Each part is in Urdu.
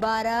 12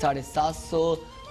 750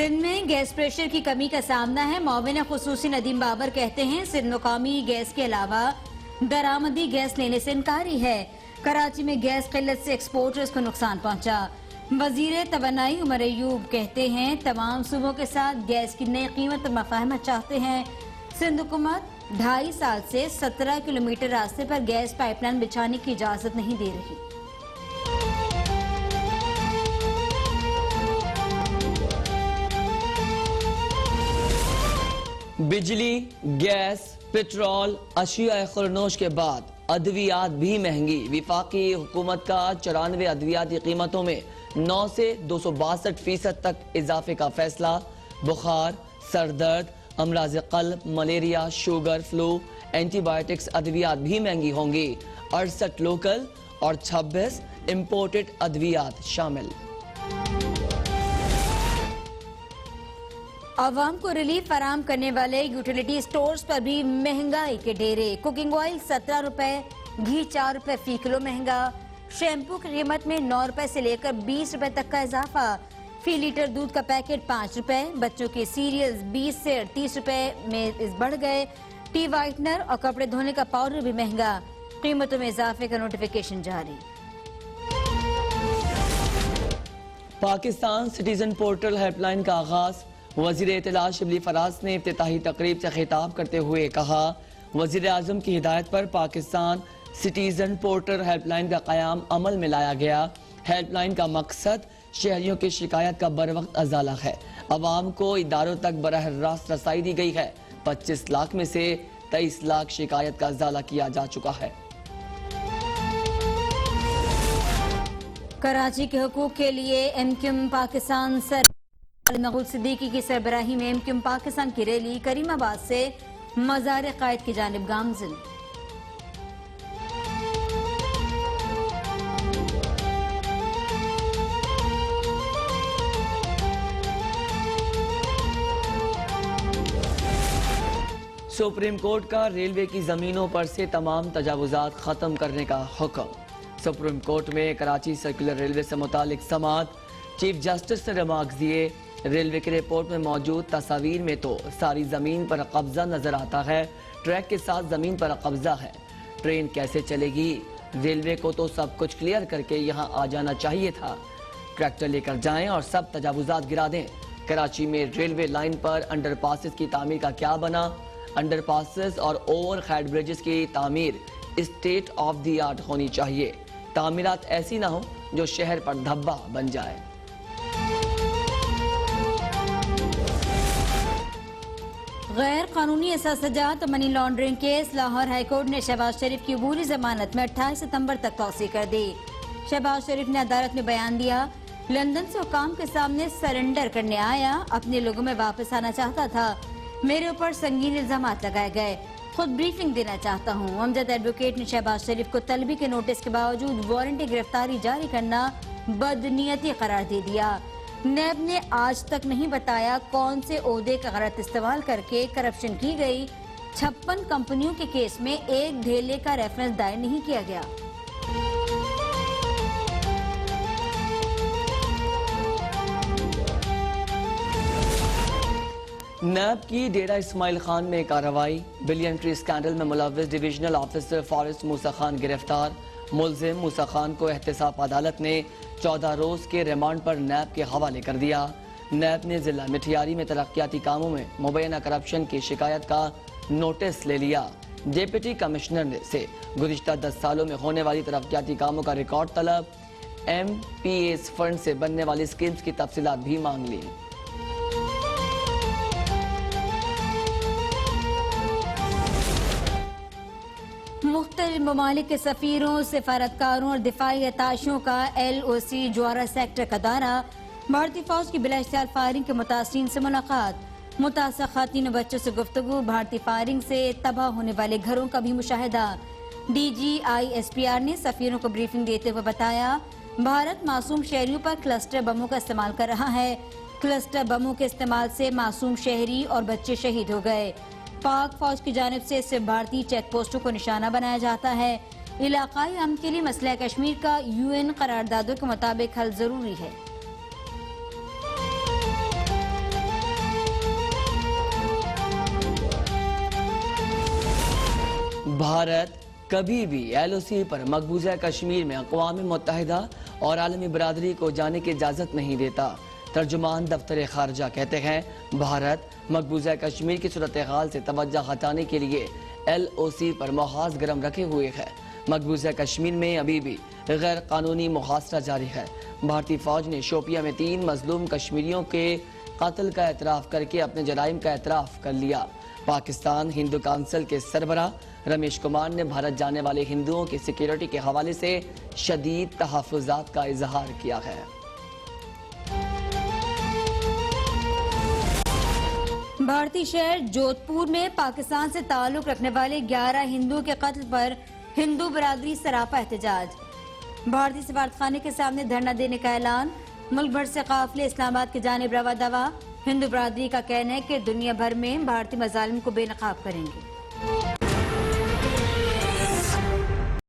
سندھ میں گیس پریشر کی کمی کا سامنا ہے. معاون خصوصی ندیم بابر کہتے ہیں سندھ مقامی گیس کے علاوہ درآمدی گیس لینے سے انکاری ہے. کراچی میں گیس قلت سے ایکسپورٹرز کو نقصان پہنچا. وزیر توانائی عمر ایوب کہتے ہیں تمام صوبوں کے ساتھ گیس کی نئی قیمت اور مفاہمت چاہتے ہیں. سندھ حکومت 2.5 سال سے 17 کلومیٹر راستے پر گیس پائپ لائن بچھانے کی اجازت نہیں دے رہی. بجلی، گیس، پٹرول، اشیاء خورنوش کے بعد ادویات بھی مہنگی. وفاقی حکومت کا 94 ادویاتی قیمتوں میں 9 سے 262% تک اضافے کا فیصلہ. بخار، سر درد، امراض قلب، malaria, sugar, flu, antibiotics ادویات بھی مہنگی ہوں گی. 68 لوکل اور 26 امپورٹڈ ادویات شامل. عوام کو ریلیف فراہم کرنے والے یوٹیلیٹی سٹورز پر بھی مہنگائی کے ڈیرے. کوکنگ آئل 17 روپے، گھی 4 روپے فی کلو مہنگا. شیمپو کی قیمت میں 9 روپے سے لے کر 20 روپے تک کا اضافہ. فی لیٹر دودھ کا پیکٹ 5 روپے. بچوں کے سیریلز 20 سے 38 روپے میں بڑھ گئے. ٹی وائٹنر اور کپڑے دھونے کا پاؤڈر بھی مہنگا. قیمتوں میں اضافے کا نوٹیفیکیشن جاری. Pakistan citizen portal help line کا آغاز. وزیر اطلاع شبلی فراز نے افتتاحی تقریب سے خطاب کرتے ہوئے کہا وزیر اعظم کی ہدایت پر Pakistan citizen portal help line کا قیام عمل میں لایا گیا. ہیلپ لائن کا مقصد شہریوں کی شکایت کا بروقت ازالہ ہے. عوام کو اداروں تک براہ راست رسائی دی گئی ہے. 25 لاکھ میں سے 23 لاکھ شکایت کا ازالہ کیا جا چکا ہے. کراچی کے حقوق کے لیے M Q M Pakistan Mughal Siddiqui کی سربراہی میں ایم کیو ایم پاکستان کی ریلی کریم آباد سے مزار قائد کی جانب گامزن. سپریم کورٹ کا ریلوے کی زمینوں پر سے تمام تجاوزات ختم کرنے کا حکم. سپریم کورٹ میں کراچی سرکولر ریلوے سے متعلق سماعت. چیف جسٹس نے ریمارکس دیے ریلوے کی رپورٹ میں موجود تصاویر میں تو ساری زمین پر قبضہ نظر آتا ہے. ٹریک کے ساتھ زمین پر قبضہ ہے. ٹرین کیسے چلے گی؟ ریلوے کو تو سب کچھ کلیئر کر کے یہاں آ جانا چاہیے تھا. ٹریکٹر لے کر جائیں اور سب تجاوزات گرا دیں. کراچی میں ریلوے لائن پر انڈر پاسز کی تعمیر کا کیا بنا؟ انڈر پاسز اور اوور ہیڈ بریجز کی تعمیر اسٹیٹ آف دی آرٹ ہونی چاہیے. تعمیرات ایسی نہ ہوں جو شہر پر دھبا بن جائے. غیر قانونی اثاثجات اور money laundering case. Lahore high court نے شہباز شریف کی عبوری ضمانت میں 28 ستمبر تک توسیع کر دی. شہباز شریف نے عدالت میں بیان دیا لندن سے حکام کے سامنے سرنڈر کرنے آیا. اپنے لوگوں میں واپس آنا چاہتا تھا. میرے اوپر سنگین الزامات لگائے گئے. خود بریفنگ دینا چاہتا ہوں. امجد ایڈوکیٹ نے شہباز شریف کو طلبی کے نوٹس کے باوجود وارنٹی گرفتاری جاری کرنا بدنیتی قرار دے دیا. نیب نے آج تک نہیں بتایا کون سے عہدے کا غلط استعمال کر کے کرپشن کی گئی. 56 کمپنیوں کے کیس میں ایک دھیلے کا ریفرنس دائر نہیں کیا گیا. نیب کی ڈیرہ اسماعیل خان میں کارروائی. بلین ٹری اسکینڈل میں ملوث ڈویژنل آفیسر فارسٹ موسیٰ خان گرفتار. ملزم موسیٰ خان کو احتساب عدالت نے 14 روز کے ریمانڈ پر نیب کے حوالے کر دیا. نیب نے ضلع مٹھیاری میں ترقیاتی کاموں میں مبینہ کرپشن کی شکایت کا نوٹس لے لیا. ڈپٹی کمشنر سے گزشتہ 10 سالوں میں ہونے والی ترقیاتی کاموں کا ریکارڈ طلب. ایم پی ایس فنڈ سے بننے والی اسکیمز کی تفصیلات بھی مانگ لی. مختلف ممالک کے سفیروں، سفارتکاروں اور دفاعی اتاشوں کا LOC جوارہ سیکٹر کا دورہ. بھارتی فوج کی بلا اشتعال فائرنگ کے متاثرین سے ملاقات. متاثرہ خواتین و بچوں سے گفتگو. بھارتی فائرنگ سے تباہ ہونے والے گھروں کا بھی مشاہدہ. DGISPR نے سفیروں کو بریفنگ دیتے ہوئے بتایا بھارت معصوم شہریوں پر کلسٹر بموں کا استعمال کر رہا ہے. کلسٹر بموں کے استعمال سے معصوم شہری اور بچے شہید ہو گئے. پاک فوج کی جانب سے صرف بھارتی چیک پوسٹوں کو نشانہ بنایا جاتا ہے. علاقائی امن کے لیے مسئلہ کشمیر کا UN قراردادوں کے مطابق حل ضروری ہے. بھارت کبھی بھی ایل او سی پر مقبوضہ کشمیر میں اقوام متحدہ اور عالمی برادری کو جانے کی اجازت نہیں دیتا۔ ترجمان دفتر خارجہ کہتے ہیں بھارت مقبوضہ کشمیر کی صورتحال سے توجہ ہٹانے کے لیے ایل او سی پر محاذ گرم رکھے ہوئے ہے۔ مقبوضہ کشمیر میں ابھی بھی غیر قانونی محاصرہ جاری ہے۔ بھارتی فوج نے شوپیاں میں 3 مظلوم کشمیریوں کے قتل کا اعتراف کر کے اپنے جرائم کا اعتراف کر لیا۔ پاکستان ہندو کونسل کے سربراہ رمیش کمار نے بھارت جانے والے ہندوؤں کی سیکیورٹی کے حوالے سے شدید تحفظات کا اظہار کیا ہے۔ بھارتی شہر جودھ پور میں پاکستان سے تعلق رکھنے والے 11 ہندوؤں کے قتل پر ہندو برادری سراپا احتجاج۔ بھارتی سفارتخانے کے سامنے دھرنا دینے کا اعلان۔ ملک بھر سے قافلے اسلام آباد کی جانب رواں دوا۔ ہندو برادری کا کہنا ہے کہ دنیا بھر میں بھارتی مظالم کو بے نقاب کریں گے۔